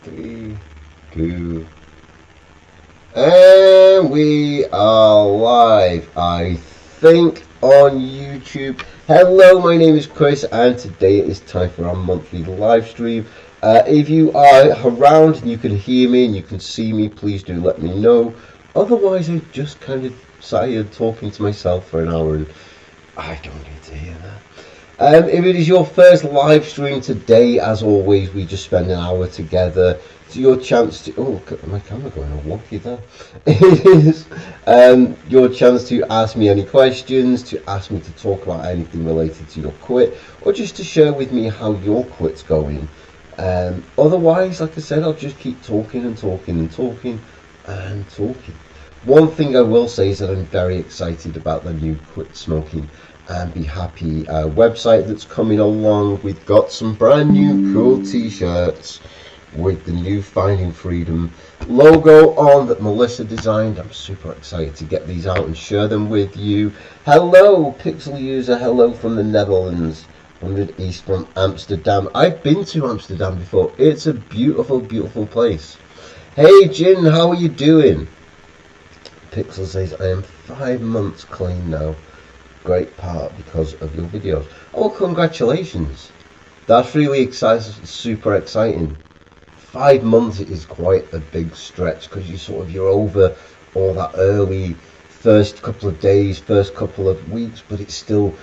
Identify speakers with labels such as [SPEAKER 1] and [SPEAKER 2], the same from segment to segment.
[SPEAKER 1] 3, 2, and we are live, I think, on YouTube. Hello, my name is Chris, and today it is time for our monthly live stream. If you are around and you can hear me and you can see me, please do let me know. Otherwise, I just kind of sat here talking to myself for an hour, and I don't need to hear that. If it is your first live stream today, as always, we just spend an hour together. It's your chance to... Oh, look at my camera going all wonky there. It is your chance to ask me any questions, to ask me to talk about anything related to your quit, or just to share with me how your quit's going. Otherwise, like I said, I'll just keep talking and talking and talking and talking. One thing I will say is that I'm very excited about the new Quit Smoking and Be Happy website that's coming along. We've got some brand new cool t-shirts with the new Finding Freedom logo on that Melissa designed. I'm super excited to get these out and share them with you. Hello, Pixel User. Hello from the Netherlands. 100 East from Amsterdam. I've been to Amsterdam before. It's a beautiful, beautiful place. Hey, Jin, how are you doing? Pixel says, I am 5 months clean now. Great part because of your videos. Oh, congratulations. That's really exciting, super exciting. 5 months is quite a big stretch because you're over all that early first couple of days, first couple of weeks, but it's still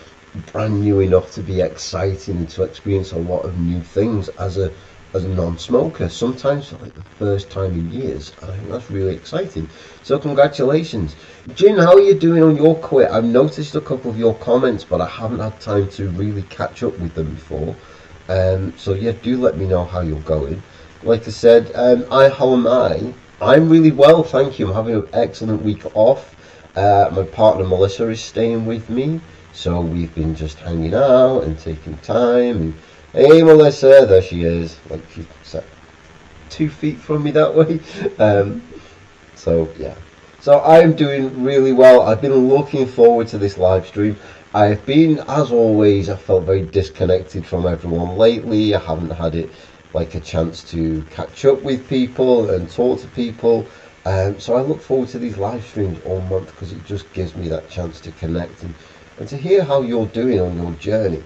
[SPEAKER 1] brand new enough to be exciting and to experience a lot of new things as a non-smoker, sometimes for like the first time in years. I think that's really exciting. So congratulations. Jin, how are you doing on your quit? I've noticed a couple of your comments, but I haven't had time to really catch up with them before. So yeah, do let me know how you're going. Like I said, how am I? I'm really well, thank you. I'm having an excellent week off. My partner Melissa is staying with me, so we've been just hanging out and taking time. And hey, Melissa, there she is. Like she's sat 2 feet from me that way. So yeah. So I'm doing really well. I've been looking forward to this live stream. I've been, as always, I felt very disconnected from everyone lately. I haven't had it like a chance to catch up with people and talk to people. So I look forward to these live streams all month because it just gives me that chance to connect and to hear how you're doing on your journey.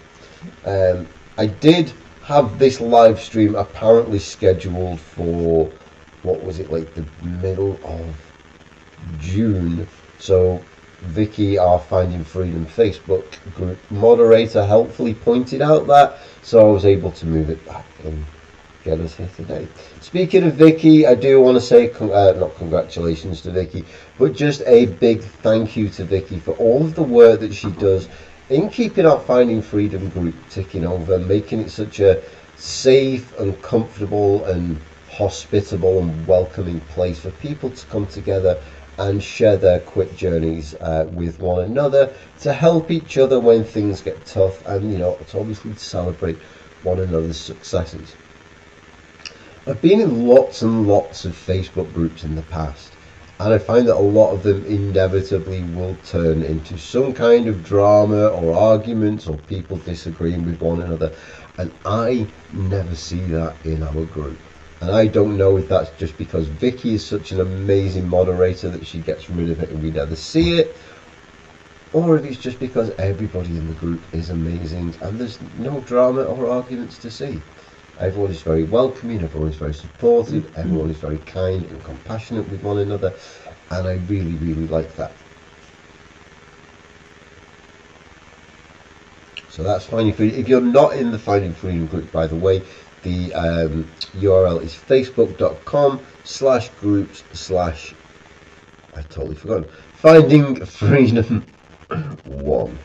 [SPEAKER 1] I did have this live stream apparently scheduled for, what was it, like the middle of June. So Vicky, our Finding Freedom Facebook group moderator, helpfully pointed out that, so I was able to move it back and get us here today. Speaking of Vicky, I do want to say not congratulations to Vicky, but just a big thank you to Vicky for all of the work that she does in keeping our Finding Freedom group ticking over, making it such a safe and comfortable and hospitable and welcoming place for people to come together and share their quit journeys with one another, to help each other when things get tough, and to obviously celebrate one another's successes. I've been in lots and lots of Facebook groups in the past, and I find that a lot of them inevitably will turn into some kind of drama or arguments or people disagreeing with one another, and I never see that in our group. And I don't know if that's just because Vicky is such an amazing moderator that she gets rid of it and we never see it, or if it's just because everybody in the group is amazing and there's no drama or arguments to see. Everyone is very welcoming, everyone is very supportive, everyone is very kind and compassionate with one another, and I really, really like that. So that's Finding Freedom. If you're not in the Finding Freedom group, by the way, the URL is facebook.com/groups/ I totally forgot. Finding Freedom 1.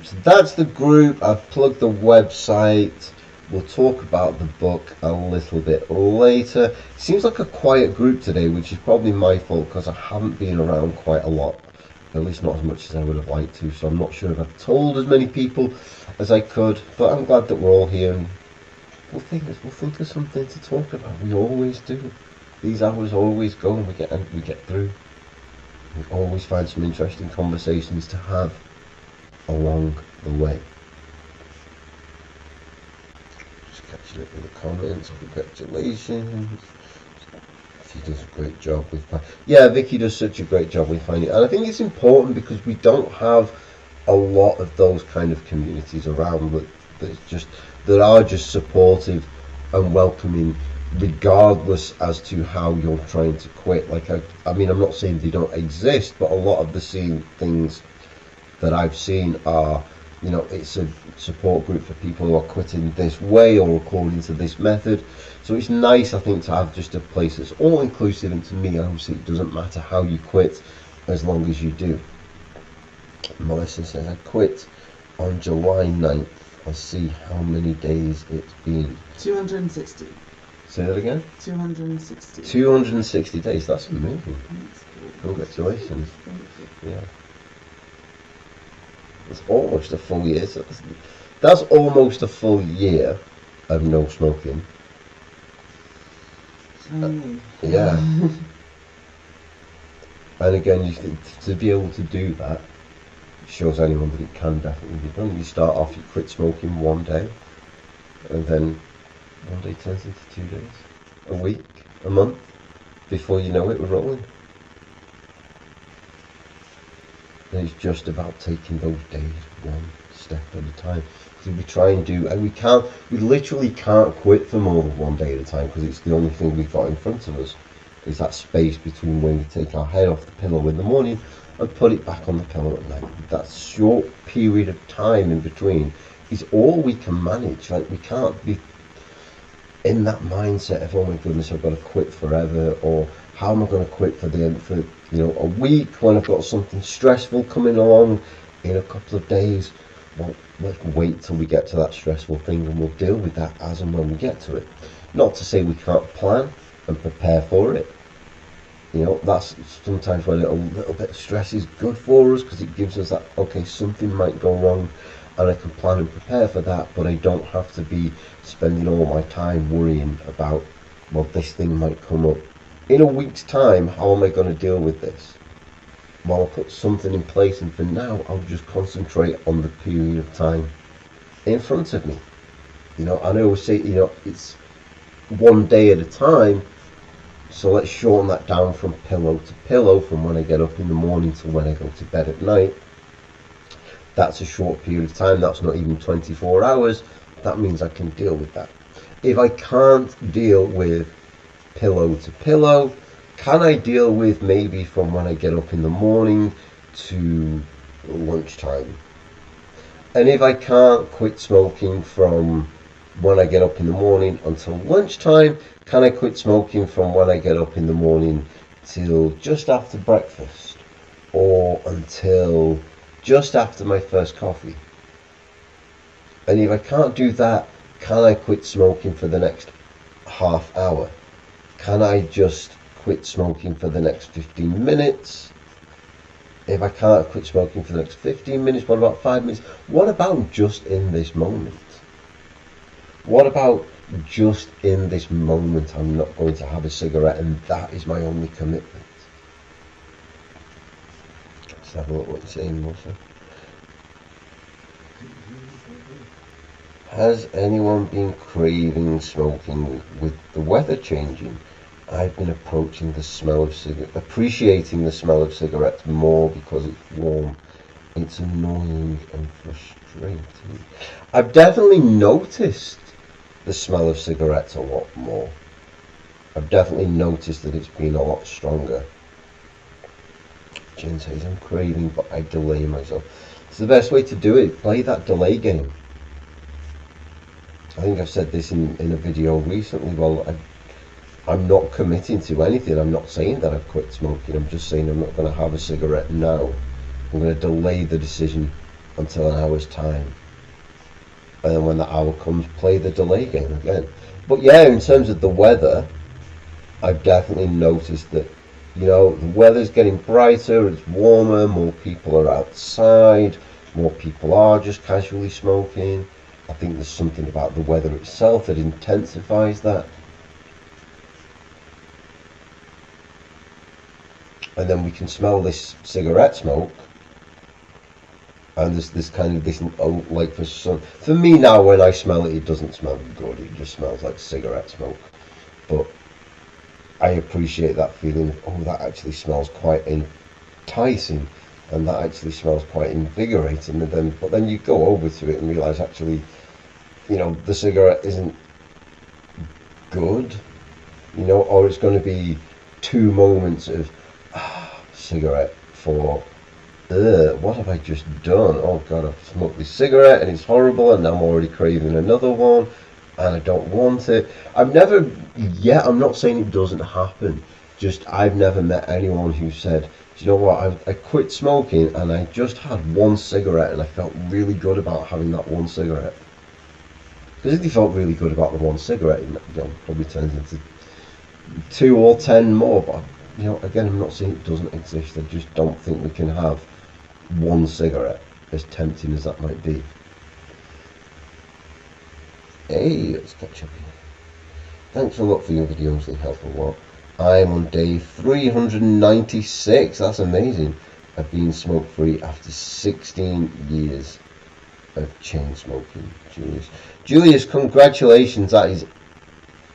[SPEAKER 1] So that's the group. I've plugged the website. We'll talk about the book a little bit later. It seems like a quiet group today, which is probably my fault because I haven't been around quite a lot. At least not as much as I would have liked to. So I'm not sure if I've told as many people as I could. But I'm glad that we're all here, and we'll think of something to talk about. We always do. These hours always go, and we get through. We always find some interesting conversations to have along the way. Just catching up with the comments. Congratulations. He does a great job with Vicky does such a great job with finding, and I think it's important because we don't have a lot of those kind of communities around that are just supportive and welcoming, regardless as to how you're trying to quit. Like I mean, I'm not saying they don't exist, but a lot of the things that I've seen are, you know, it's a support group for people who are quitting this way or according to this method. So it's nice, I think, to have just a place that's all inclusive, and to me, obviously, it doesn't matter how you quit as long as you do. Melissa says, I quit on July 9th. I'll see how many days it's been.
[SPEAKER 2] 260.
[SPEAKER 1] Say that again?
[SPEAKER 2] 260.
[SPEAKER 1] 260 days, that's amazing. Congratulations. Yeah. It's almost a full year. So that's almost a full year of no smoking. Yeah. And again, to be able to do that shows anyone that it can definitely be done. You start off, you quit smoking one day, and then one day turns into 2 days, a week, a month. Before you know it, we're rolling. And it's just about taking those days one step at a time. Because we try and do, and we literally can't quit for more than one day at a time, because it's the only thing we've got in front of us. Is that space between when we take our head off the pillow in the morning and put it back on the pillow at night. That short period of time in between is all we can manage. Like, we can't be in that mindset of, oh my goodness, I've got to quit forever, or how am I going to quit for a week when I've got something stressful coming along in a couple of days. Well, let's wait till we get to that stressful thing, and we'll deal with that as and when we get to it. Not to say we can't plan and prepare for it. You know, that's sometimes when a little bit of stress is good for us, because it gives us that, okay, something might go wrong, and I can plan and prepare for that, but I don't have to be spending all my time worrying about, well, this thing might come up in a week's time. How am I going to deal with this? Well, I'll put something in place, and for now I'll just concentrate on the period of time in front of me. You know, I always say, you know, it's one day at a time, so let's shorten that down from pillow to pillow, from when I get up in the morning to when I go to bed at night. That's a short period of time. That's not even 24 hours. That means I can deal with that. If I can't deal with pillow to pillow, can I deal with maybe from when I get up in the morning to lunchtime? And if I can't quit smoking from when I get up in the morning until lunchtime, can I quit smoking from when I get up in the morning till just after breakfast, or until just after my first coffee? And if I can't do that, can I quit smoking for the next half hour? Can I just quit smoking for the next 15 minutes? If I can't quit smoking for the next 15 minutes, what about 5 minutes? What about just in this moment? What about just in this moment I'm not going to have a cigarette, and that is my only commitment? Let's have a look what you're saying, Melissa. Has anyone been craving smoking with the weather changing? I've been approaching the smell of appreciating the smell of cigarettes more because it's warm. It's annoying and frustrating. I've definitely noticed the smell of cigarettes a lot more. I've definitely noticed that it's been a lot stronger. Jen says, I'm craving, but I delay myself. It's the best way to do it. Play that delay game. I think I've said this in a video recently. Well, I'm not committing to anything. I'm not saying that I've quit smoking. I'm just saying I'm not going to have a cigarette now. I'm going to delay the decision until an hour's time. And then when that hour comes, play the delay game again. But yeah, in terms of the weather, I've definitely noticed that, you know, the weather's getting brighter, it's warmer, more people are outside, more people are just casually smoking. I think there's something about the weather itself that intensifies that. And then we can smell this cigarette smoke, And there's this kind of this, like for me now, when I smell it, it doesn't smell good. It just smells like cigarette smoke. But I appreciate that feeling of, oh, that actually smells quite enticing, and that actually smells quite invigorating. But then you go over to it and realise actually, the cigarette isn't good, or it's going to be 2 moments of cigarette for. What have I just done? Oh God, I've smoked this cigarette and it's horrible, and I'm already craving another one, and I don't want it. I'm not saying it doesn't happen, just I've never met anyone who said, do you know what, I quit smoking and I just had 1 cigarette and I felt really good about having that 1 cigarette. Because if you felt really good about the 1 cigarette, it probably turns into 2 or 10 more. But again, I'm not saying it doesn't exist. I just don't think we can have 1 cigarette, as tempting as that might be. Hey, let's catch up here. Thanks a lot for your videos, they help a lot. I'm on day 396, that's amazing. I've been smoke free after 16 years of chain smoking. Julius, congratulations, that is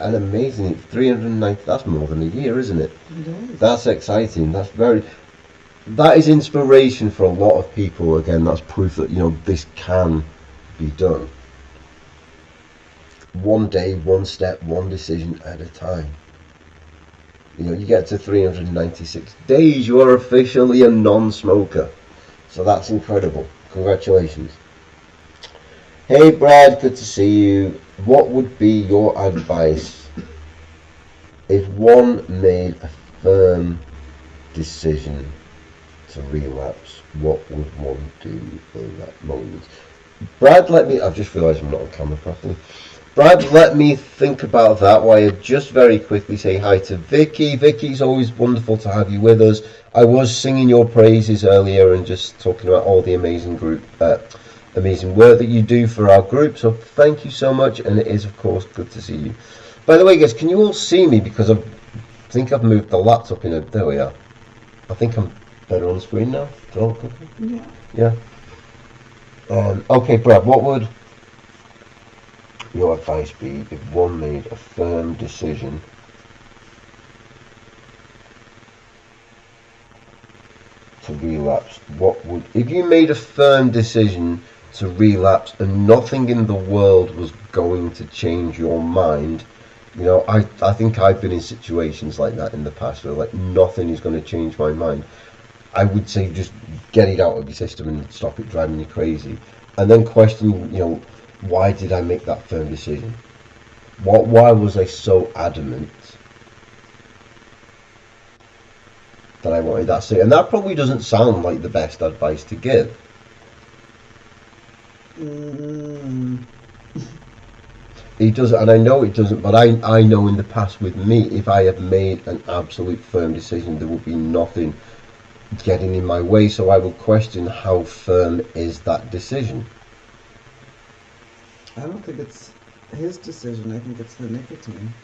[SPEAKER 1] an amazing 390, that's more than a year, isn't it?
[SPEAKER 2] It is.
[SPEAKER 1] That's exciting, that is inspiration for a lot of people. Again, that's proof that this can be done. 1 day, 1 step, 1 decision at a time. You get to 396 days, you are officially a non-smoker. So that's incredible. Congratulations. Hey Brad, good to see you. What would be your advice if one made a firm decision to relapse? What would one do in that moment? Brad, I've just realised I'm not on camera properly. Brad, let me think about that while I just very quickly say hi to Vicky. Vicky's always wonderful to have you with us. I was singing your praises earlier and just talking about all the amazing amazing work that you do for our group. So thank you so much, and it is of course good to see you. By the way, guys, can you all see me? Because I think I've moved the laptop there we are. I think I'm better on screen now. Yeah. Okay, Brad, what would your advice be if one made a firm decision to relapse? If you made a firm decision to relapse and nothing in the world was going to change your mind, I think I've been in situations like that in the past where nothing is going to change my mind. I would say just get it out of your system and stop it driving you crazy, and then question, why did I make that firm decision? Why was I so adamant that I wanted that cigarette? And that probably doesn't sound like the best advice to give. It doesn't, and I know it doesn't, but I know in the past with me, if I have made an absolute firm decision, there would be nothing getting in my way. So I will question, how firm is that decision?
[SPEAKER 2] I don't think it's his decision. I think it's the nicotine.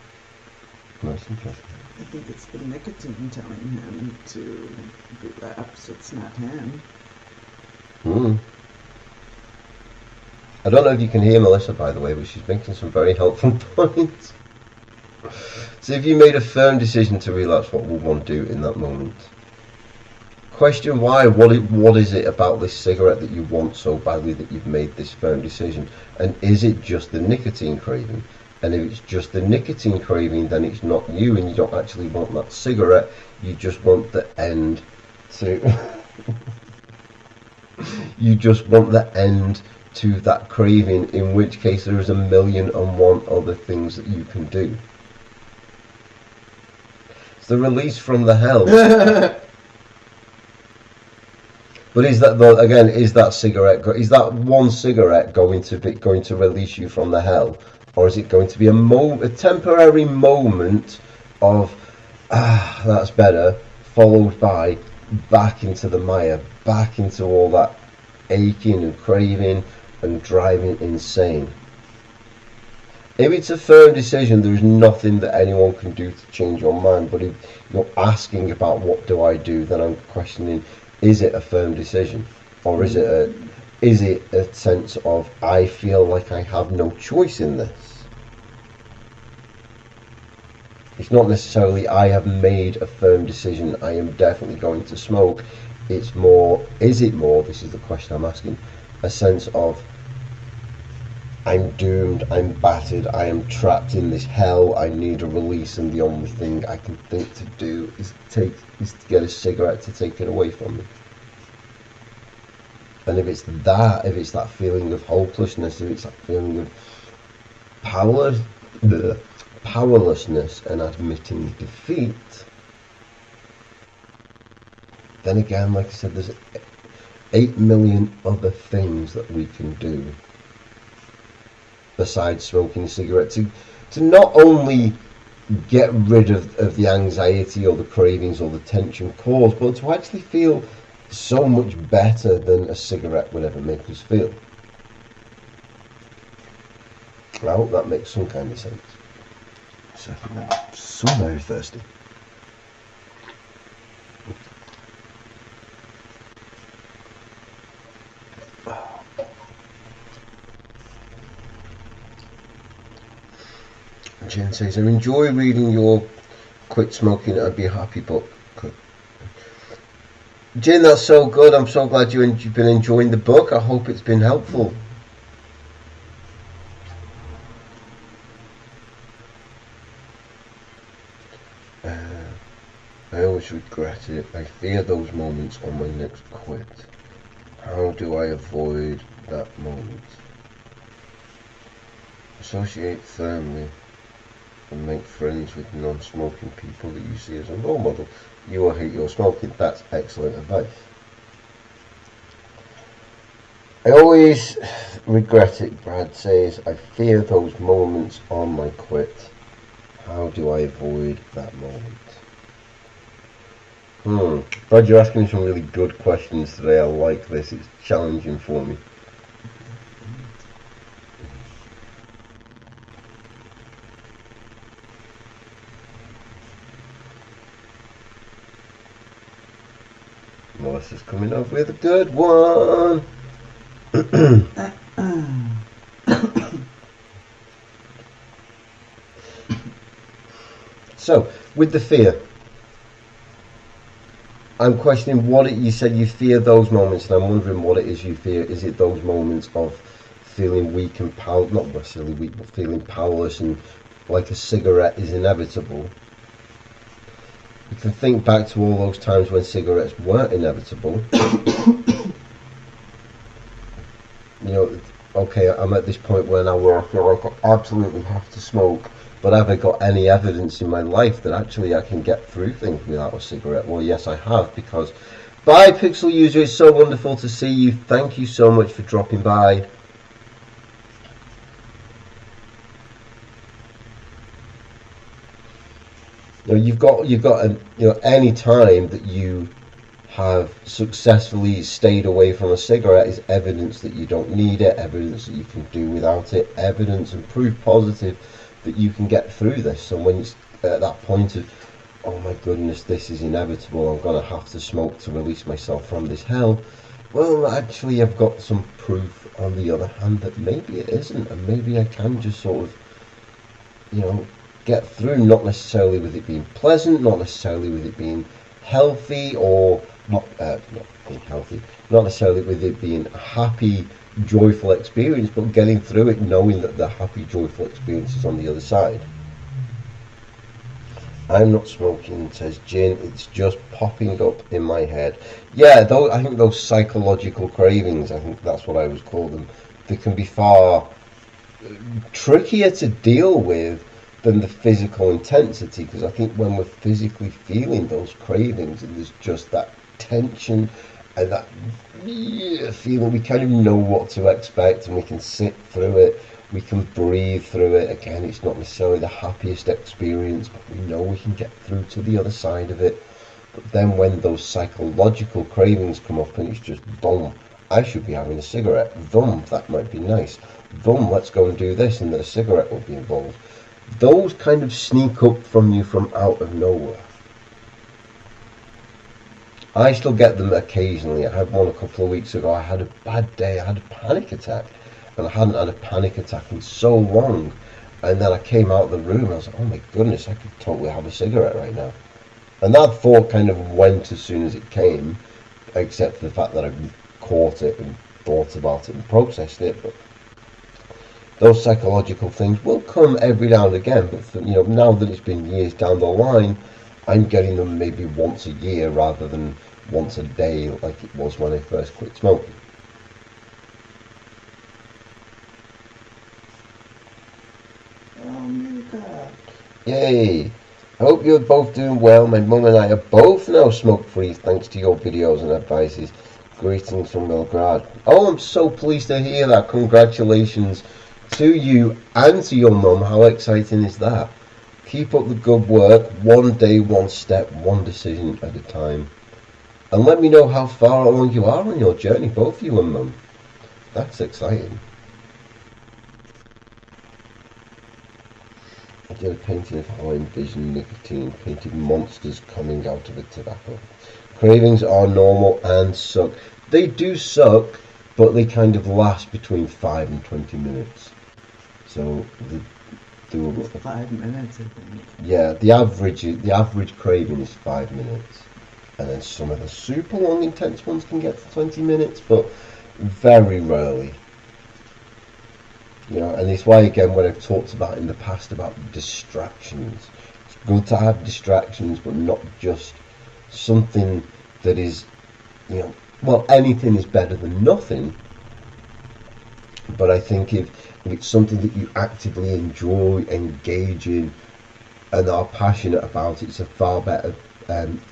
[SPEAKER 1] That's interesting.
[SPEAKER 2] I think it's the nicotine telling him to relapse. It's not him.
[SPEAKER 1] I don't know if you can hear Melissa, by the way, but she's making some very helpful points. So if you made a firm decision to relapse, what would one do in that moment? Question why. What is it about this cigarette that you want so badly that you've made this firm decision? And is it just the nicotine craving? And if it's just the nicotine craving, then it's not you, and you don't actually want that cigarette. You just want the end to you just want the end to that craving, in which case there is 1,000,001 other things that you can do. It's the release from the hell. But is that that 1 cigarette going to release you from the hell, or is it going to be a temporary moment of that's better, followed by back into the mire, back into all that aching and craving and driving insane? If it's a firm decision, there is nothing that anyone can do to change your mind. But if you're asking about what do I do, then I'm questioning, is it a firm decision, or is it is it a sense of I feel like I have no choice in this? It's not necessarily I have made a firm decision, I am definitely going to smoke. It's more, is it more, this is the question I'm asking, a sense of I'm doomed, I'm battered, I am trapped in this hell, I need a release, and the only thing I can think to do is to get a cigarette to take it away from me. And if it's that feeling of hopelessness, if it's that feeling of powerlessness and admitting defeat, then again, like I said, there's 8 million other things that we can do besides smoking a cigarette to not only get rid of the anxiety or the cravings or the tension caused, but to actually feel so much better than a cigarette would ever make us feel. I hope that makes some kind of sense. So I'm so very thirsty. Jen says, I enjoy reading your Quit Smoking, I'd Be a Happy book. Jen, that's so good. I'm so glad you've been enjoying the book. I hope it's been helpful. I always regret it. I fear those moments on my next quit. How do I avoid that moment? Associate firmly and make friends with non-smoking people that you see as a role model. You will hate your smoking. That's excellent advice. I always regret it, Brad says. I fear those moments on my quit. How do I avoid that moment? Brad, you're asking me some really good questions today. I like this. It's challenging for me. Melissa's coming up with a good one. So, with the fear, I'm questioning you said you fear those moments, and I'm wondering what it is you fear. Is it those moments of feeling weak and not necessarily weak, but feeling powerless and like a cigarette is inevitable? You can think back to all those times when cigarettes weren't inevitable. Okay, I'm at this point where I feel like I absolutely have to smoke, but have I got any evidence in my life that actually I can get through things without a cigarette? Well, yes, I have, because bye, Pixel User, it's so wonderful to see you. Thank you so much for dropping by. You've got any time that you have successfully stayed away from a cigarette is evidence that you don't need it, evidence that you can do without it, evidence and proof positive that you can get through this. So when it's at that point of, oh my goodness, this is inevitable, I'm going to have to smoke to release myself from this hell, well, actually I've got some proof on the other hand that maybe it isn't, and maybe I can just sort of, get through, not necessarily with it being pleasant, not necessarily with it being healthy, or not being healthy, not necessarily with it being a happy, joyful experience, but getting through it knowing that the happy, joyful experience is on the other side. I'm not smoking, says Jin, it's just popping up in my head. Yeah, I think those psychological cravings, I think that's what I would call them, they can be far trickier to deal with than the physical intensity, because I think when we're physically feeling those cravings and there's just that tension and that feeling, we kind of know what to expect and we can sit through it, we can breathe through it. Again, it's not necessarily the happiest experience, but we know we can get through to the other side of it. But then when those psychological cravings come up and it's just boom, I should be having a cigarette, boom, that might be nice, boom, let's go and do this, and then a cigarette will be involved. Those kind of sneak up from you from out of nowhere. I still get them occasionally. I had one a couple of weeks ago. I had a bad day. I had a panic attack, and I hadn't had a panic attack in so long. And then I came out of the room and I was like, oh my goodness, I could totally have a cigarette right now. And that thought kind of went as soon as it came, except for the fact that I caught it and thought about it and processed it. But those psychological things will come every now and again. But for, now that it's been years down the line, I'm getting them maybe once a year rather than once a day like it was when I first quit smoking. Yay! I hope you're both doing well. My mum and I are both now smoke-free thanks to your videos and advices. Greetings from Belgrade. Oh, I'm so pleased to hear that. Congratulations to you and to your mum. How exciting is that? Keep up the good work. One day, one step, one decision at a time. And let me know how far along you are on your journey, both you and mum. That's exciting. I did a painting of how I envision nicotine, painted monsters coming out of a tobacco. Cravings are normal and suck. They do suck, but they kind of last between 5 and 20 minutes. So the doable.
[SPEAKER 2] 5 minutes, I think.
[SPEAKER 1] Yeah, the average craving is 5 minutes, and then some of the super long, intense ones can get to 20 minutes, but very rarely. And it's why, again, when I've talked about in the past about distractions, it's good to have distractions, but not just something that is, well, anything is better than nothing. But I think if it's something that you actively enjoy, engage in, and are passionate about, it's a far better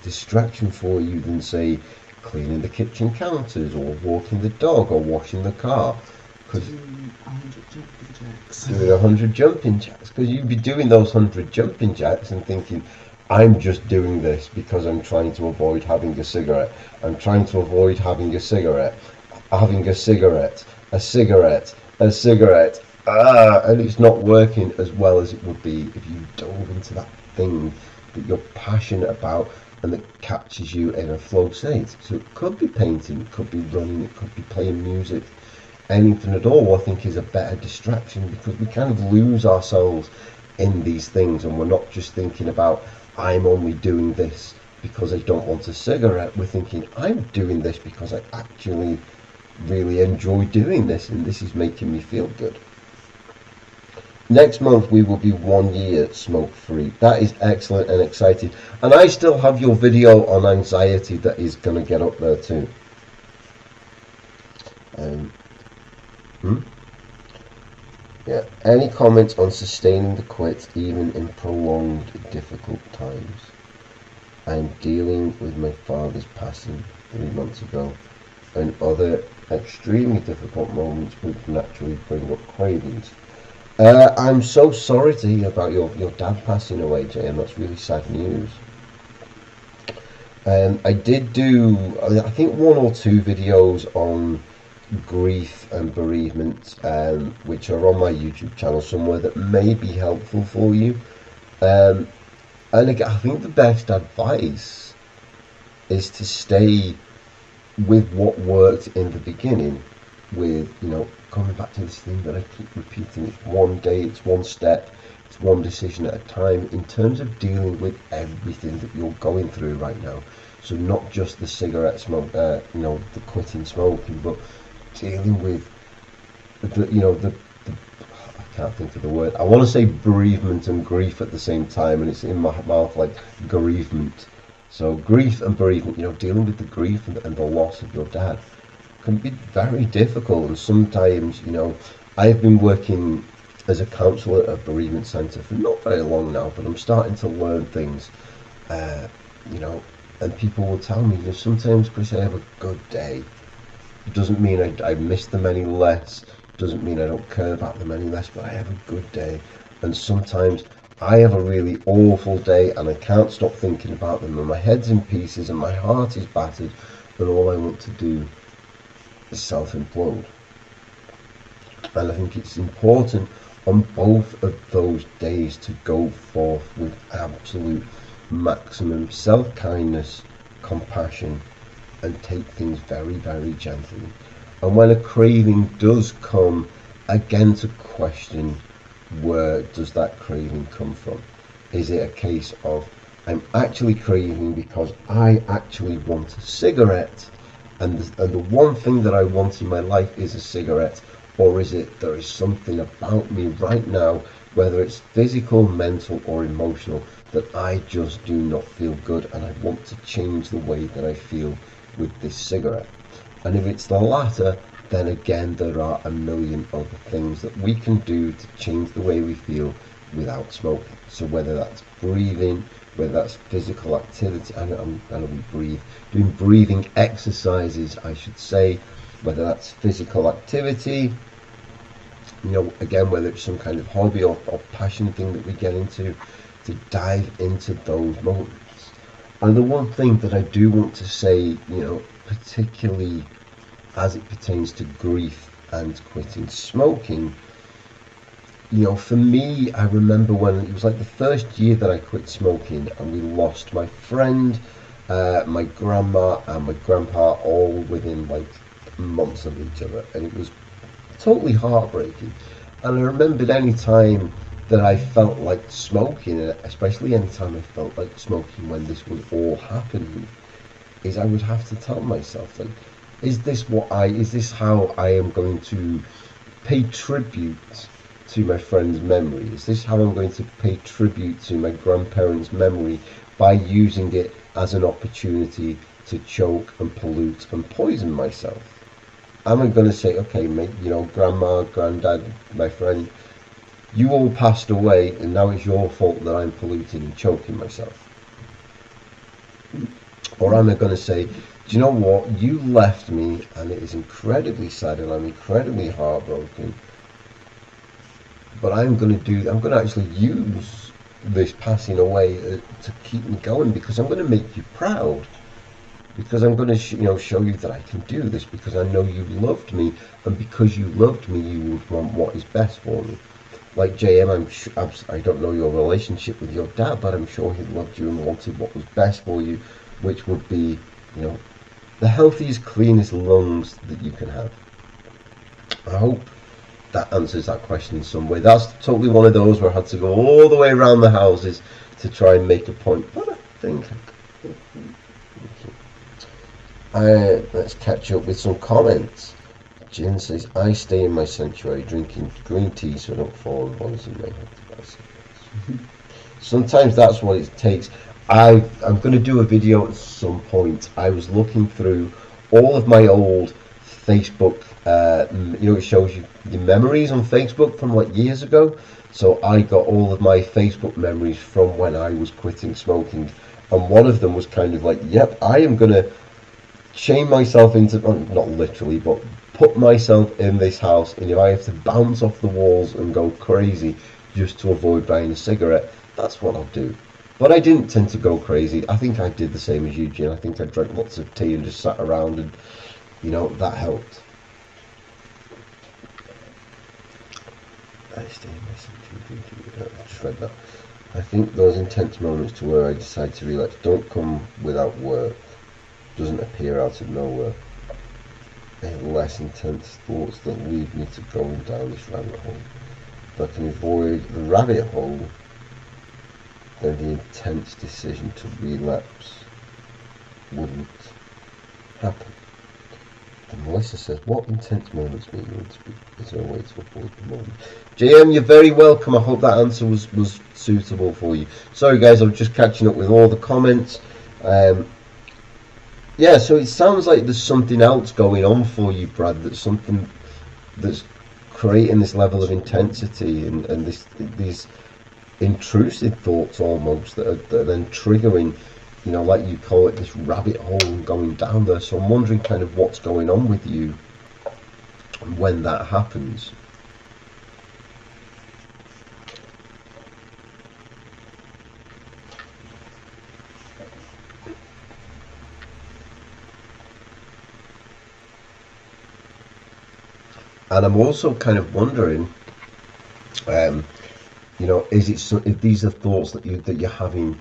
[SPEAKER 1] distraction for you than, say, cleaning the kitchen counters or walking the dog or washing the car.
[SPEAKER 2] Doing 100 jumping jacks.
[SPEAKER 1] Doing 100 jumping jacks, because you'd be doing those 100 jumping jacks and thinking, I'm just doing this because I'm trying to avoid having a cigarette. I'm trying to avoid having a cigarette. Having a cigarette. A cigarette. A cigarette. And it's not working as well as it would be if you dove into that thing that you're passionate about and that catches you in a flow state. So it could be painting, it could be running, it could be playing music. Anything at all, I think, is a better distraction, because we kind of lose ourselves in these things, and we're not just thinking about, I'm only doing this because I don't want a cigarette. We're thinking, I'm doing this because I actually really enjoy doing this, and this is making me feel good. Next month we will be 1 year smoke free. That is excellent and exciting. And I still have your video on anxiety that is going to get up there too. Yeah. Any comments on sustaining the quit even in prolonged difficult times? I'm dealing with my father's passing 3 months ago, and other extremely difficult moments which naturally bring up cravings. I'm so sorry to hear about your dad passing away, Jay, and that's really sad news. I did do, I think, 1 or 2 videos on grief and bereavement, which are on my YouTube channel somewhere, that may be helpful for you. And again, I think the best advice is to stay with what worked in the beginning, with, coming back to this thing that I keep repeating, it's 1 day, it's 1 step, it's 1 decision at a time, in terms of dealing with everything that you're going through right now. So not just the cigarette smoke, the quitting smoking, but dealing with the I can't think of the word. I want to say bereavement and grief at the same time, and it's in my mouth like bereavement. So grief and bereavement, dealing with the grief and the loss of your dad can be very difficult. And sometimes, I've been working as a counsellor at a bereavement centre for not very long now, but I'm starting to learn things, and people will tell me, sometimes, Chris, I have a good day. It doesn't mean I miss them any less. It doesn't mean I don't care about them any less, but I have a good day. And sometimes I have a really awful day and I can't stop thinking about them, and my head's in pieces and my heart is battered, and all I want to do is self-implode. And I think it's important on both of those days to go forth with absolute maximum self-kindness, compassion and take things very, very gently. And when a craving does come, again to question, where does that craving come from? Is it a case of I'm actually craving because I actually want a cigarette, and the one thing that I want in my life is a cigarette? Or is it there is something about me right now, whether it's physical, mental, or emotional, that I just do not feel good and I want to change the way that I feel with this cigarette? And if it's the latter, then again there are a million other things that we can do to change the way we feel without smoking. So whether that's breathing, whether that's physical activity, I know we breathe, doing breathing exercises, I should say, whether that's physical activity, again, whether it's some kind of hobby or passion thing that we get into, to dive into those moments. And the one thing that I do want to say, particularly as it pertains to grief and quitting smoking, for me, I remember when it was like the first year that I quit smoking, and we lost my friend, my grandma, and my grandpa all within like months of each other, and it was totally heartbreaking. And I remembered any time that I felt like smoking, especially any time I felt like smoking when this was all happening, is I would have to tell myself, like, is this how I am going to pay tribute to my friend's memory? Is this how I'm going to pay tribute to my grandparents' memory, by using it as an opportunity to choke and pollute and poison myself? Am I going to say, okay, mate, grandma, granddad, my friend, you all passed away, and now it's your fault that I'm polluting and choking myself? Or am I going to say, do you know what, you left me, and it is incredibly sad, and I'm incredibly heartbroken, but I'm going to actually use this passing away to keep me going, because I'm going to make you proud, because I'm going to show you that I can do this, because I know you loved me, and because you loved me, you would want what is best for me. Like JM, I don't know your relationship with your dad, but I'm sure he loved you and wanted what was best for you, which would be, the healthiest, cleanest lungs that you can have. I hope that answers that question in some way. That's totally one of those where I had to go all the way around the houses to try and make a point, but I think let's catch up with some comments. Jin says, I stay in my sanctuary drinking green tea so I don't fall on bodies in my head. Sometimes that's what it takes. I'm going to do a video at some point. I was looking through all of my old Facebook, it shows you the memories on Facebook from like years ago. So I got all of my Facebook memories from when I was quitting smoking. And one of them was kind of like, yep, I am going to chain myself into, not literally, but put myself in this house, and if I have to bounce off the walls and go crazy just to avoid buying a cigarette, that's what I'll do. But I didn't tend to go crazy. I think I did the same as you, Jim. I think I drank lots of tea and just sat around, and that helped. I stay in my sanctuary drinking. I just read that. I think those intense moments to where I decide to relax don't come without work. Doesn't appear out of nowhere. I have less intense thoughts that lead me to going down this rabbit hole. If I can avoid the rabbit hole, then the intense decision to relapse wouldn't happen. And Melissa says, what intense moments mean you want to be? Is there a way to avoid the moment? JM, you're very welcome. I hope that answer was suitable for you. Sorry guys, I'm just catching up with all the comments. Yeah, so it sounds like there's something else going on for you, Brad. That's something that's creating this level of intensity and these intrusive thoughts almost that are then triggering, like you call it, this rabbit hole and going down there. So I'm wondering kind of what's going on with you when that happens. And I'm also kind of wondering, if these are thoughts that you're having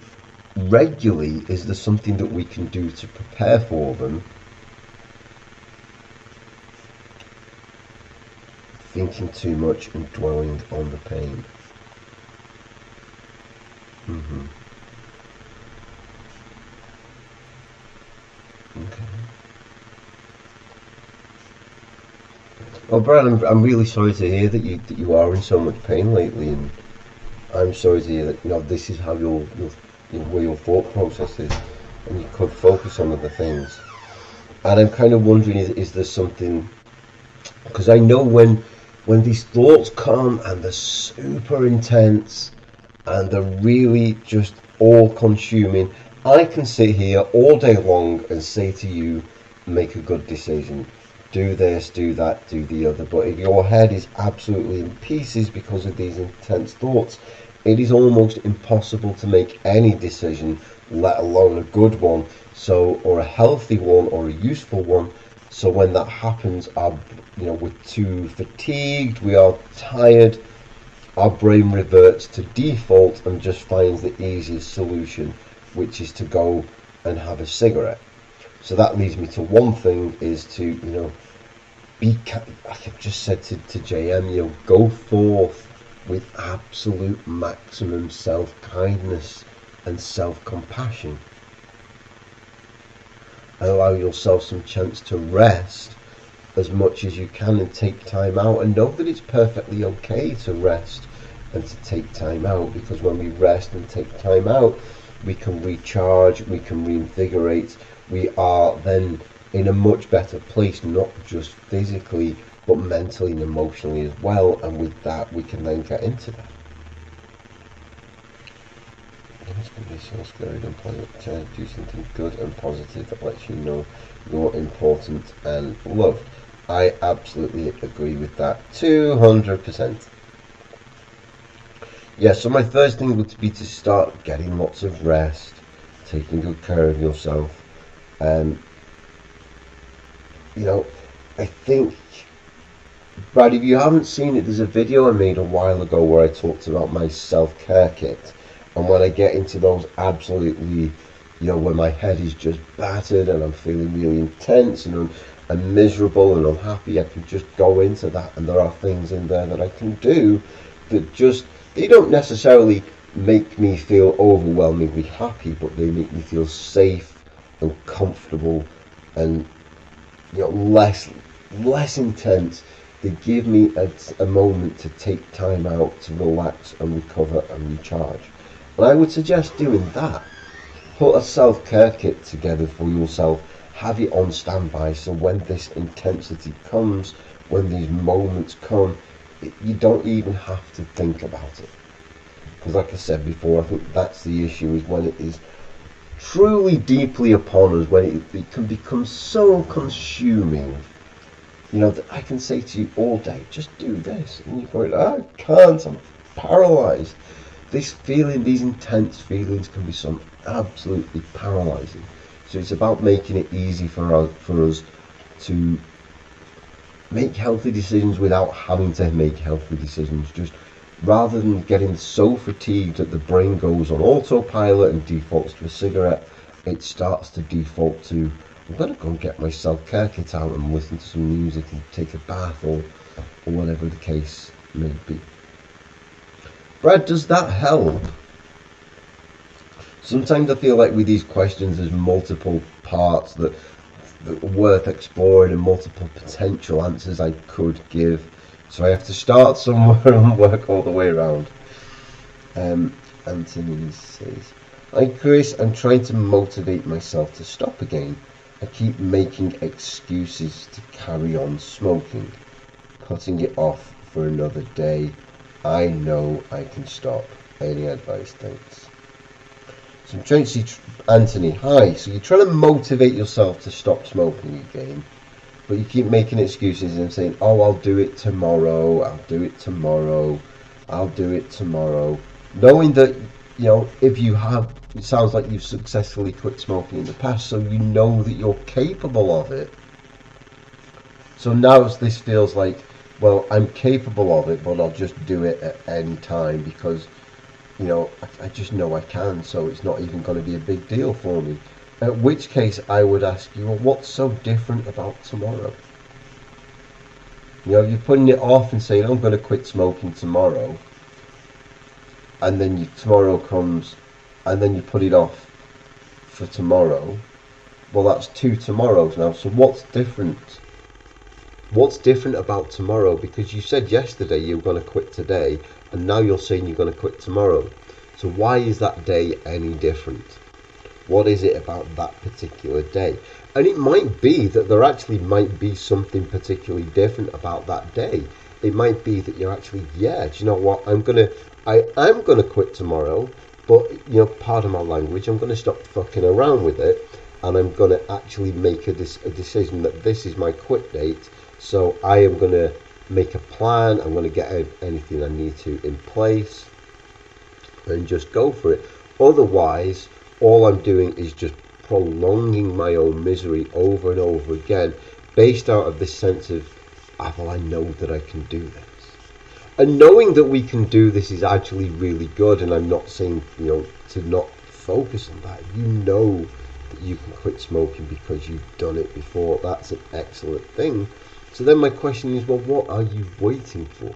[SPEAKER 1] regularly? Is there something that we can do to prepare for them? Thinking too much and dwelling on the pain. Okay. Well, Brad, I'm really sorry to hear that you are in so much pain lately, and I'm sorry to hear that this is how where your thought process is, and you could focus on other things. And I'm kind of wondering, is there something? Because I know when these thoughts come and they're super intense and they're really just all consuming, I can sit here all day long and say to you, make a good decision. Do this, do that, do the other. But if your head is absolutely in pieces because of these intense thoughts, it is almost impossible to make any decision, let alone a good one, or a healthy one, or a useful one. So when that happens, we're too fatigued, we are tired, our brain reverts to default and just finds the easiest solution, which is to go and have a cigarette. So that leads me to one thing, is to, like I've just said to JM, go forth with absolute maximum self-kindness and self-compassion. And allow yourself some chance to rest as much as you can and take time out, and know that it's perfectly okay to rest and to take time out, because when we rest and take time out, we can recharge, we can reinvigorate, we are then in a much better place, not just physically but mentally and emotionally as well, and with that we can then get into that. It's going to be so scary. Don't play it. Try to do something good and positive that lets you know you're important and loved. I absolutely agree with that 200%. Yeah, so my first thing would be to start getting lots of rest, taking good care of yourself. I think, Brad, if you haven't seen it, there's a video I made a while ago where I talked about my self-care kit. And when I get into those absolutely, when my head is just battered and I'm feeling really intense and I'm miserable and unhappy, I can just go into that, and there are things in there that I can do that they don't necessarily make me feel overwhelmingly happy, but they make me feel safe and comfortable and less intense. They give me a moment to take time out to relax and recover and recharge. And I would suggest doing that. Put a self-care kit together for yourself. Have it on standby, so when this intensity comes, when these moments come, you don't even have to think about it. Because like I said before, I think that's the issue, is when it is truly deeply upon us, when it can become so consuming, that I can say to you all day, just do this, and you're going, I can't, I'm paralyzed. These intense feelings can be so absolutely paralyzing. So it's about making it easy for us to make healthy decisions without having to make healthy decisions. Just rather than getting so fatigued that the brain goes on autopilot and defaults to a cigarette, it starts to default to, I'm going to go and get my self-care kit out and listen to some music and take a bath or whatever the case may be. Brad, does that help? Sometimes I feel like with these questions there's multiple parts that are worth exploring and multiple potential answers I could give. So I have to start somewhere and work all the way around. Anthony says, hi Chris, I'm trying to motivate myself to stop again. I keep making excuses to carry on smoking, putting it off for another day. I know I can stop. Any advice? Thanks. So I'm trying to see, Anthony, hi. So you're trying to motivate yourself to stop smoking again, but you keep making excuses and saying, oh, I'll do it tomorrow, I'll do it tomorrow, I'll do it tomorrow. Knowing that, if you have, it sounds like you've successfully quit smoking in the past, so you know that you're capable of it. So now this feels like, well, I'm capable of it, but I'll just do it at any time, because I just know I can, so it's not even going to be a big deal for me. At which case, I would ask you, well, what's so different about tomorrow? You're putting it off and saying, I'm going to quit smoking tomorrow, and then tomorrow comes, and then you put it off for tomorrow. Well, that's 2 tomorrows now, so what's different? What's different about tomorrow? Because you said yesterday you were going to quit today, and now you're saying you're going to quit tomorrow. So why is that day any different? What is it about that particular day? And it might be that there actually might be something particularly different about that day. It might be that you're actually, do you know what? I'm gonna quit tomorrow, but pardon my language, I'm gonna stop fucking around with it, and I'm gonna actually make a decision that this is my quit date. So I am gonna make a plan. I'm gonna get anything I need to in place, and just go for it. Otherwise, all I'm doing is just prolonging my own misery over and over again, based out of this sense of, well, I know that I can do this. And knowing that we can do this is actually really good, and I'm not saying, to not focus on that. You know that you can quit smoking because you've done it before. That's an excellent thing. So then my question is, well, what are you waiting for?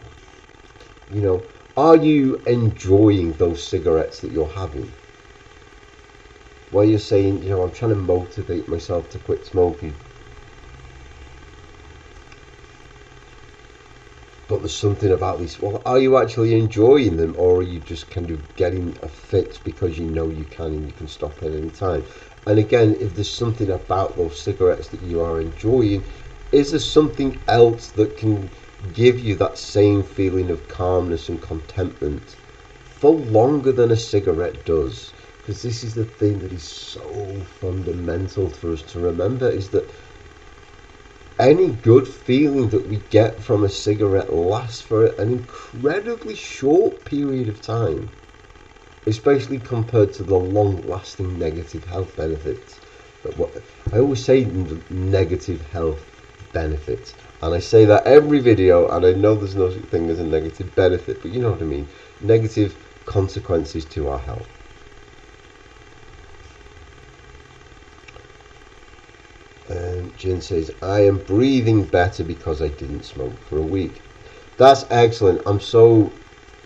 [SPEAKER 1] Are you enjoying those cigarettes that you're having? Where you're saying, I'm trying to motivate myself to quit smoking, but there's something about these. Well, are you actually enjoying them, or are you just kind of getting a fix because you know you can and you can stop at any time? And again, if there's something about those cigarettes that you are enjoying, is there something else that can give you that same feeling of calmness and contentment for longer than a cigarette does? Because this is the thing that is so fundamental for us to remember, is that any good feeling that we get from a cigarette lasts for an incredibly short period of time, especially compared to the long-lasting negative health benefits. But what I always say, negative health benefits, and I say that every video, and I know there's no such thing as a negative benefit, but you know what I mean, negative consequences to our health. Jin says, I am breathing better because I didn't smoke for a week. That's excellent.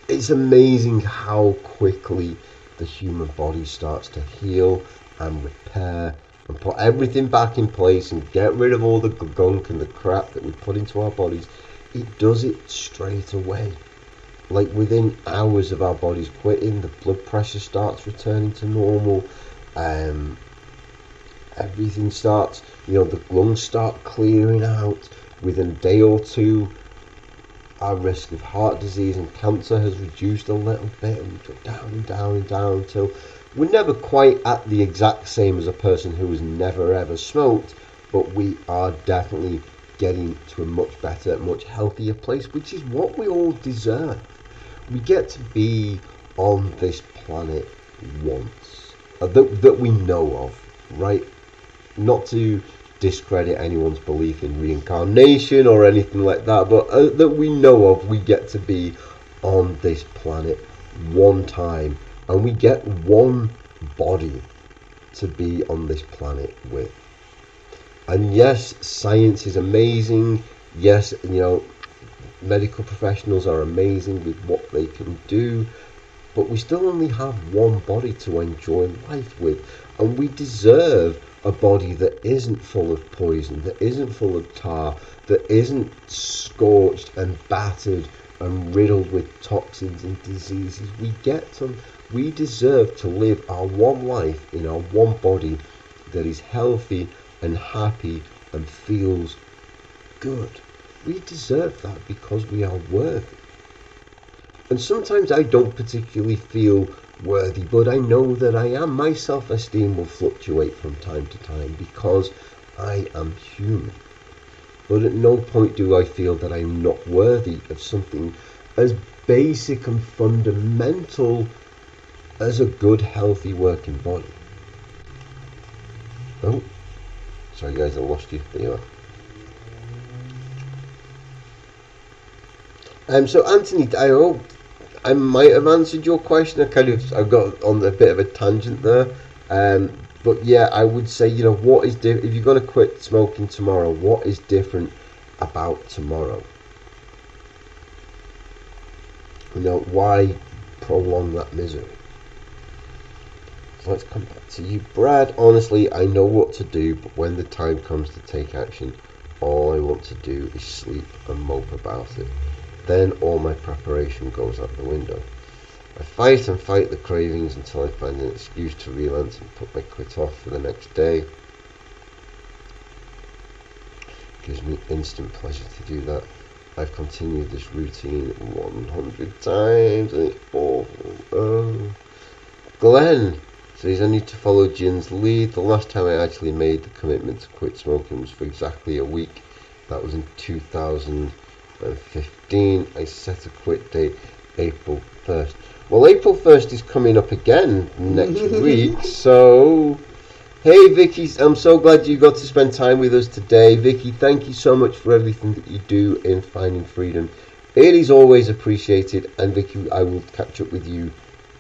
[SPEAKER 1] It's amazing how quickly the human body starts to heal and repair and put everything back in place and get rid of all the gunk and the crap that we put into our bodies. It does it straight away. Like within hours of our bodies quitting, the blood pressure starts returning to normal. Everything starts, the lungs start clearing out. Within a day or two, our risk of heart disease and cancer has reduced a little bit, and we go down and down and down until we're never quite at the exact same as a person who has never ever smoked, but we are definitely getting to a much better, much healthier place, which is what we all deserve. We get to be on this planet once, that we know of, right? Not to discredit anyone's belief in reincarnation or anything like that, but that we know of, we get to be on this planet one time, and we get one body to be on this planet with. And yes, science is amazing. Yes, medical professionals are amazing with what they can do, but we still only have one body to enjoy life with, and we deserve a body that isn't full of poison, that isn't full of tar, that isn't scorched and battered and riddled with toxins and diseases. We deserve to live our one life in our one body that is healthy and happy and feels good. We deserve that because we are worthy. And sometimes I don't particularly feel worthy, but I know that I am. My self-esteem will fluctuate from time to time because I am human. But at no point do I feel that I'm not worthy of something as basic and fundamental as a good, healthy working body. Oh, sorry guys, I lost you. There you are. So Anthony, I might have answered your question. I've got on a bit of a tangent there. But yeah, I would say, what is if you're going to quit smoking tomorrow, what is different about tomorrow? Why prolong that misery? So let's come back to you, Brad. Honestly, I know what to do, but when the time comes to take action, all I want to do is sleep and mope about it. Then all my preparation goes out the window. I fight and fight the cravings until I find an excuse to relapse and put my quit off for the next day. It gives me instant pleasure to do that. I've continued this routine 100 times and it's awful. Oh. Glenn says I need to follow Jin's lead. The last time I actually made the commitment to quit smoking was for exactly a week. That was in 2015. I set a quit date April 1st. Well, April 1st is coming up again next week, so hey Vicky, I'm so glad you got to spend time with us today. Vicky, thank you so much for everything that you do in finding freedom. It is always appreciated, and Vicky, I will catch up with you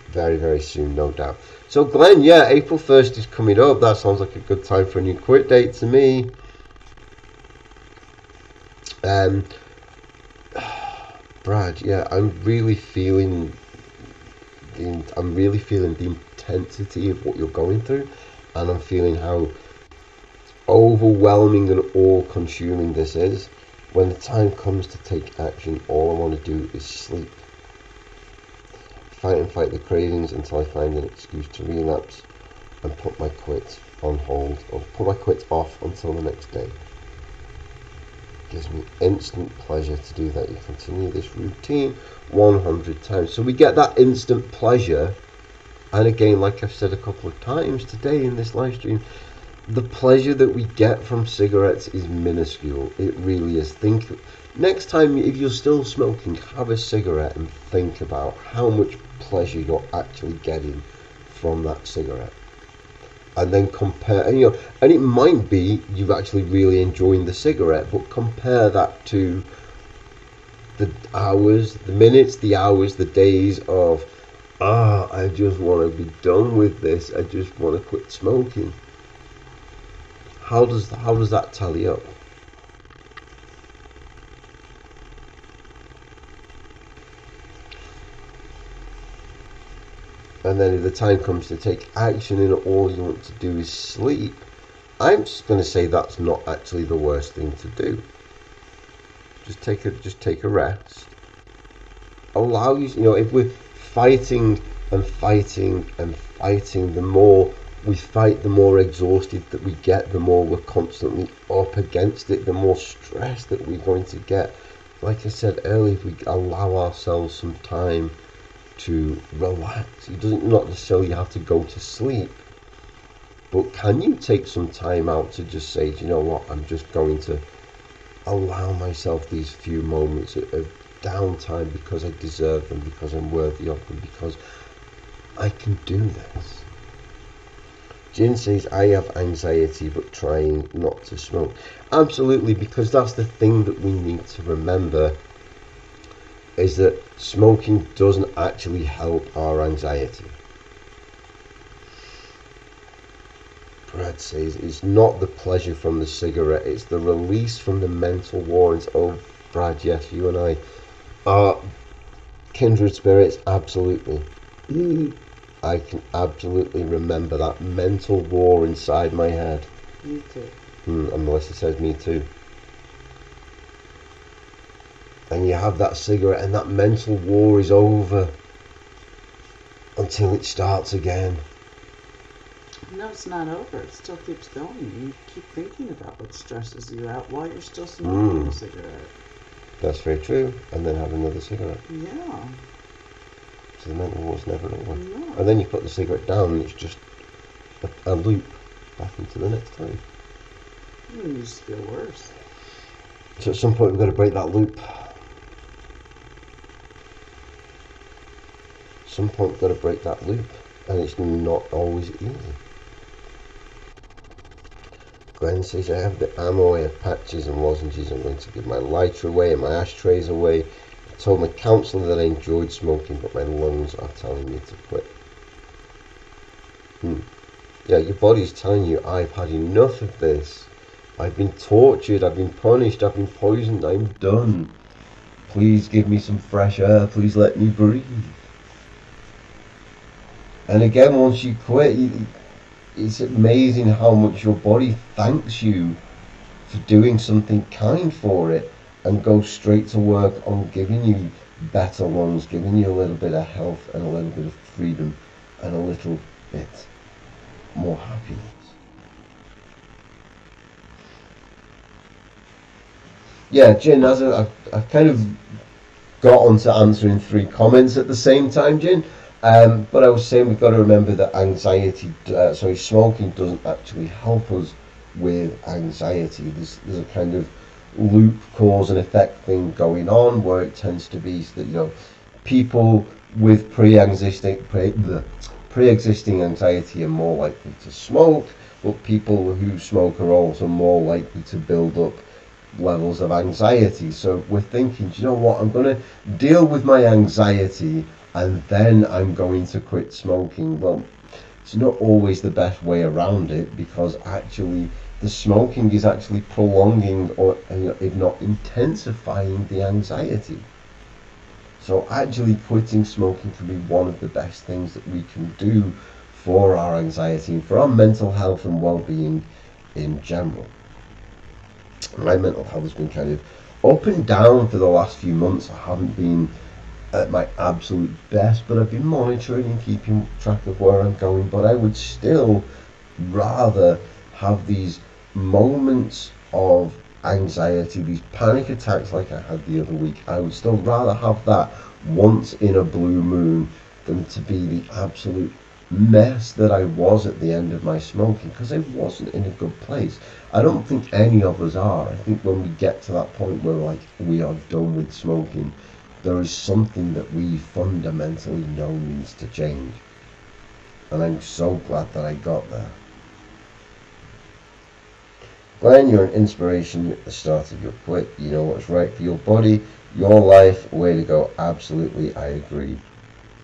[SPEAKER 1] very, very soon, no doubt. So Glenn, yeah, April 1st is coming up. That sounds like a good time for a new quit date to me. Brad, yeah, I'm really feeling the intensity of what you're going through, and I'm feeling how overwhelming and all-consuming this is. When the time comes to take action, all I want to do is sleep. Fight and fight the cravings until I find an excuse to relapse and put my quit on hold, or put my quit off until the next day. It gives me instant pleasure to do that. You continue this routine 100 times. So we get that instant pleasure, and again, like I've said a couple of times today in this live stream, the pleasure that we get from cigarettes is minuscule. It really is. Think next time, if you're still smoking, have a cigarette and think about how much pleasure you're actually getting from that cigarette, and then compare. And it might be you're actually really enjoying the cigarette, but compare that to the hours, the minutes, the hours, the days of I just want to be done with this. I just want to quit smoking. How does that tally up? And then if the time comes to take action and all you want to do is sleep, I'm just going to say that's not actually the worst thing to do. Just take a rest. Allow you, if we're fighting and fighting and fighting, the more we fight, the more exhausted that we get, the more we're constantly up against it, the more stress that we're going to get. Like I said earlier, if we allow ourselves some time to relax, it doesn't not necessarily have to go to sleep, but can you take some time out to just say, do you know what, I'm just going to allow myself these few moments of downtime because I deserve them, because I'm worthy of them, because I can do this. Jin says, I have anxiety but trying not to smoke. Absolutely, because that's the thing that we need to remember, is that smoking doesn't actually help our anxiety. Brad says, it's not the pleasure from the cigarette, it's the release from the mental warrants. Oh, Brad, yes, you and I are kindred spirits, absolutely. I can absolutely remember that mental war inside my head.
[SPEAKER 2] Me too.
[SPEAKER 1] And Melissa says me too. And you have that cigarette and that mental war is over until it starts again.
[SPEAKER 2] No, it's not over. It still keeps going. You keep thinking about what stresses you out while you're still smoking a cigarette.
[SPEAKER 1] That's very true. And then have another cigarette.
[SPEAKER 2] Yeah.
[SPEAKER 1] So the mental war's never over.
[SPEAKER 2] No.
[SPEAKER 1] And then you put the cigarette down and it's just a loop back into the next time.
[SPEAKER 2] You just feel worse.
[SPEAKER 1] So at some point we've got to break that loop. Some point we've got to break that loop. And it's not always easy. Glenn says, I have the ammo, I have patches and lozenges. I'm going to give my lighter away and my ashtrays away. told my counsellor that I enjoyed smoking, but my lungs are telling me to quit. Yeah, your body's telling you, I've had enough of this. I've been tortured, I've been punished, I've been poisoned, I'm done. Please give me some fresh air, please let me breathe. And again, once you quit, it's amazing how much your body thanks you for doing something kind for it, and goes straight to work on giving you better lungs, giving you a little bit of health and a little bit of freedom and a little bit more happiness. Yeah, Jin, as I've kind of got onto answering 3 comments at the same time, Jin. But I was saying we've got to remember that smoking doesn't actually help us with anxiety. There's a kind of loop cause and effect thing going on where it tends to be that people with pre-existing anxiety are more likely to smoke, but people who smoke are also more likely to build up levels of anxiety. So we're thinking, do you know what, I'm going to deal with my anxiety and then I'm going to quit smoking. Well, it's not always the best way around it, because actually the smoking is actually prolonging or if not intensifying the anxiety. So actually quitting smoking can be one of the best things that we can do for our anxiety and for our mental health and well-being in general. My mental health has been kind of up and down for the last few months. I haven't been at my absolute best, but I've been monitoring and keeping track of where I'm going. But I would still rather have these moments of anxiety, these panic attacks like I had the other week. I would still rather have that once in a blue moon than to be the absolute mess that I was at the end of my smoking, because I wasn't in a good place. I don't think any of us are. I think when we get to that point where we are done with smoking, there is something that we fundamentally know needs to change. And I'm so glad that I got there. Glenn, you're an inspiration at the start of your quit. You know what's right for your body, your life. Way to go. Absolutely, I agree.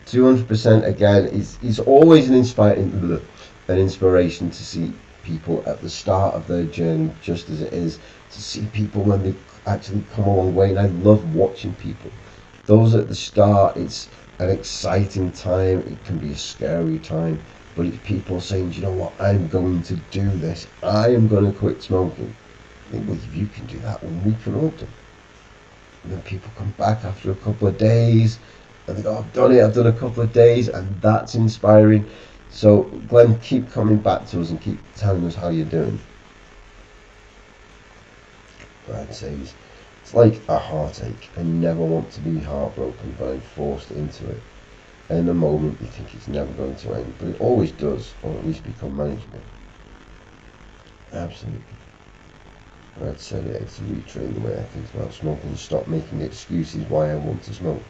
[SPEAKER 1] 200% again. It's always an inspiration to see people at the start of their journey, just as it is to see people when they actually come a long way. And I love watching people. Those at the start, it's an exciting time. It can be a scary time. But it's people saying, you know what, I'm going to do this. I am going to quit smoking. I think, well, if you can do that, well, we can all do. And then people come back after a couple of days and they go, I've done it, I've done a couple of days, and that's inspiring. So, Glenn, keep coming back to us and keep telling us how you're doing. Brad says, it's like a heartache. I never want to be heartbroken, but I'm forced into it. And in the moment, you think it's never going to end, but it always does, or at least become manageable. Absolutely. I'd say it's to retrain the way I think about smoking, stop making excuses why I want to smoke.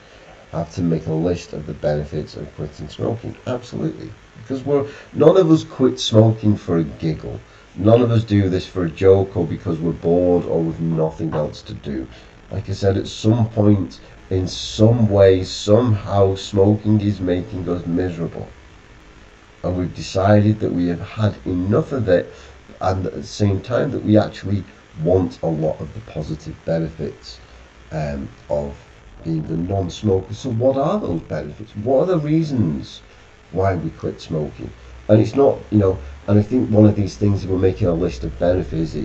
[SPEAKER 1] I have to make a list of the benefits of quitting smoking. Absolutely. Because none of us quit smoking for a giggle. None of us do this for a joke or because we're bored or with nothing else to do. Like I said, at some point, in some way, somehow, smoking is making us miserable. And we've decided that we have had enough of it, and at the same time that we actually want a lot of the positive benefits of being a non-smoker. So what are those benefits? What are the reasons why we quit smoking? And it's not, and I think one of these things, if we're making a list of benefits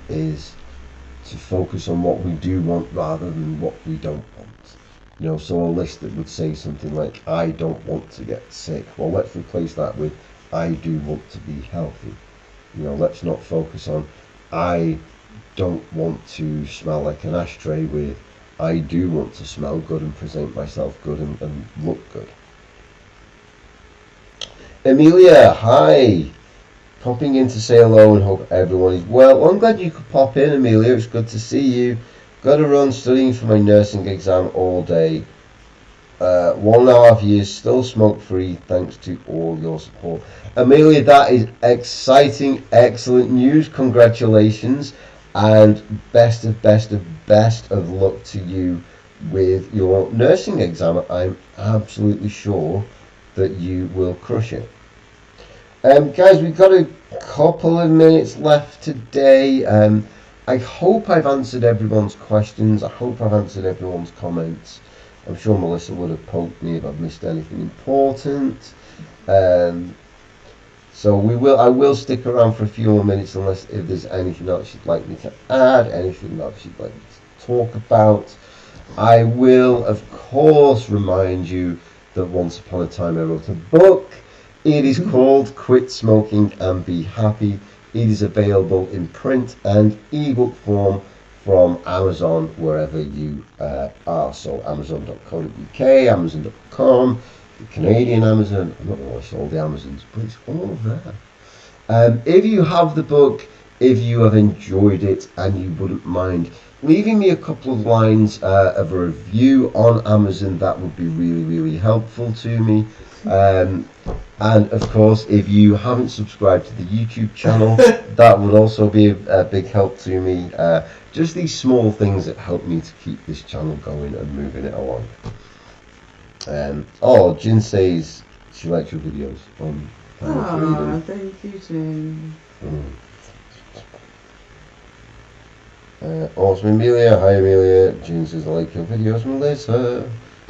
[SPEAKER 1] is to focus on what we do want rather than what we don't want. So a list that would say something like, I don't want to get sick. Well, let's replace that with, I do want to be healthy. Let's not focus on, I don't want to smell like an ashtray, with, I do want to smell good and present myself good and look good. Amelia, hi. Popping in to say hello and hope everyone is well. I'm glad you could pop in, Amelia. It's good to see you. Got to run studying for my nursing exam all day. 1.5 years, still smoke free, thanks to all your support. Amelia, that is exciting, excellent news. Congratulations, and best of best of luck to you with your nursing exam. I'm absolutely sure that you will crush it. Guys, we've got a couple of minutes left today. I hope I've answered everyone's questions. I hope I've answered everyone's comments. I'm sure Melissa would have poked me if I've missed anything important. So I will stick around for a few more minutes unless if there's anything else you'd like me to add, anything else you'd like me to talk about. I will, of course, remind you that once upon a time I wrote a book. It is called Quit Smoking and Be Happy. It is available in print and ebook form from Amazon, wherever you are. So Amazon.co.uk, Amazon.com, the Canadian Amazon. I'm not going to list all the Amazons, but it's all there. If you have the book, if you have enjoyed it and you wouldn't mind leaving me a couple of lines of a review on Amazon, that would be really, really helpful to me. And of course, if you haven't subscribed to the YouTube channel, that would also be a big help to me. Just these small things that help me to keep this channel going and moving it along. Jin says she likes your videos on
[SPEAKER 2] freedom. Thank you, Jin.
[SPEAKER 1] Also Amelia, hi Amelia. Jin says I like your videos, Melissa.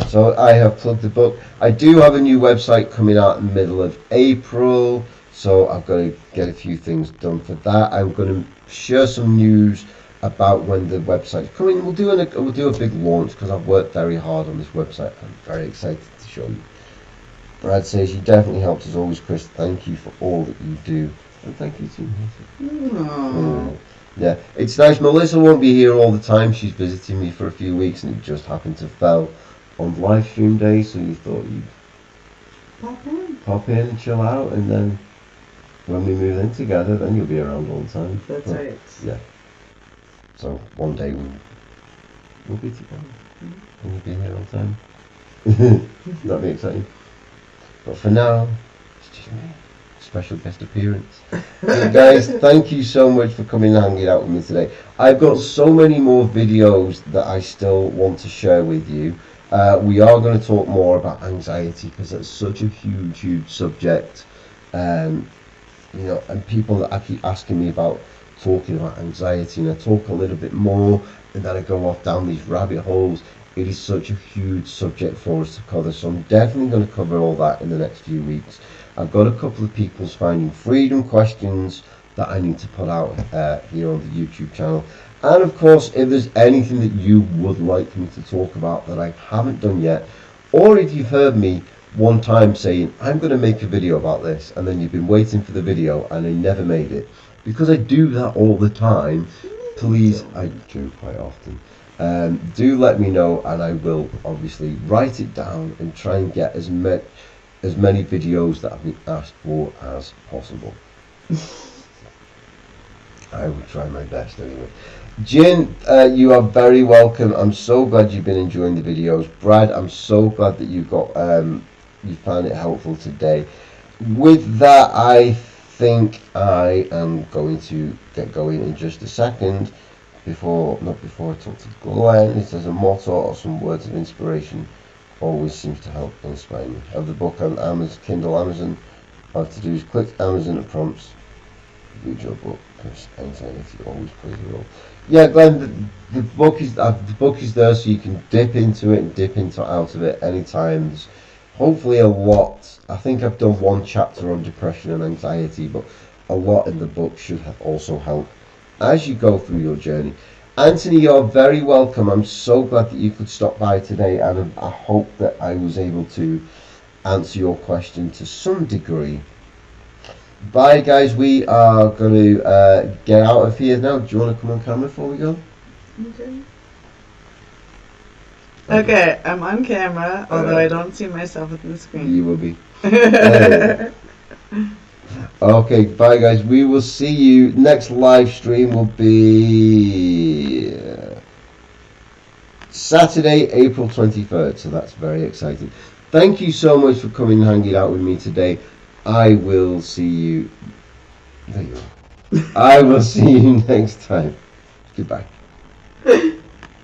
[SPEAKER 1] So I have plugged the book. I do have a new website coming out in the middle of April, so I've got to get a few things done for that. I'm going to share some news about when the website's coming. We'll do a big launch because I've worked very hard on this website. I'm very excited to show you. Brad says you definitely helped as always, Chris. Thank you for all that you do, and thank you too. Yeah, it's nice. Melissa won't be here all the time. She's visiting me for a few weeks, and it just happened to fell on live stream day, so you thought you'd pop in and chill out, and then when we move in together, then you'll be around all the time.
[SPEAKER 2] That's right.
[SPEAKER 1] Yeah. So one day we'll be together, and you'll be here all the time. That'd be exciting. But for now, it's just me. Special guest appearance. So guys, thank you so much for coming and hanging out with me today. I've got so many more videos that I still want to share with you. We are going to talk more about anxiety because that's such a huge subject. And people that keep asking me about talking about anxiety, and I talk a little bit more, and then I go off down these rabbit holes. It is such a huge subject for us to cover, so I'm definitely going to cover all that in the next few weeks. I've got a couple of people's Finding Freedom questions that I need to put out here on the YouTube channel. And of course, if there's anything that you would like me to talk about that I haven't done yet, or if you've heard me one time saying, I'm going to make a video about this, and then you've been waiting for the video and I never made it, because I do that all the time, please, I do quite often, do let me know, and I will obviously write it down and try and get as many videos that I've been asked for as possible. I will try my best anyway. Jin, you are very welcome. I'm so glad you've been enjoying the videos. Brad, I'm so glad that you found it helpful today. With that, I think I am going to get going in just a second. Not before I talk to Glenn. It says a motto or some words of inspiration always seems to help and inspire me. I have the book on Amazon, Kindle, Amazon. All I have to do is click Amazon and prompts. Read your book, because anxiety always plays a role. Yeah, Glenn, the book is there, so you can dip into it and dip out of it anytime. There's hopefully a lot. I think I've done one chapter on depression and anxiety, but a lot in the book should also help as you go through your journey. Anthony, you're very welcome. I'm so glad that you could stop by today, and I hope that I was able to answer your question to some degree. Bye guys, we are going to get out of here now. Do you want to come on camera before we go?
[SPEAKER 2] Okay, I'm on camera, although I don't see myself on the screen.
[SPEAKER 1] You will be. Okay, bye guys. We will see you. Next live stream will be Saturday, April 23rd. So that's very exciting. Thank you so much for coming and hanging out with me today. I will see you. There you are. I will see you next time. Goodbye.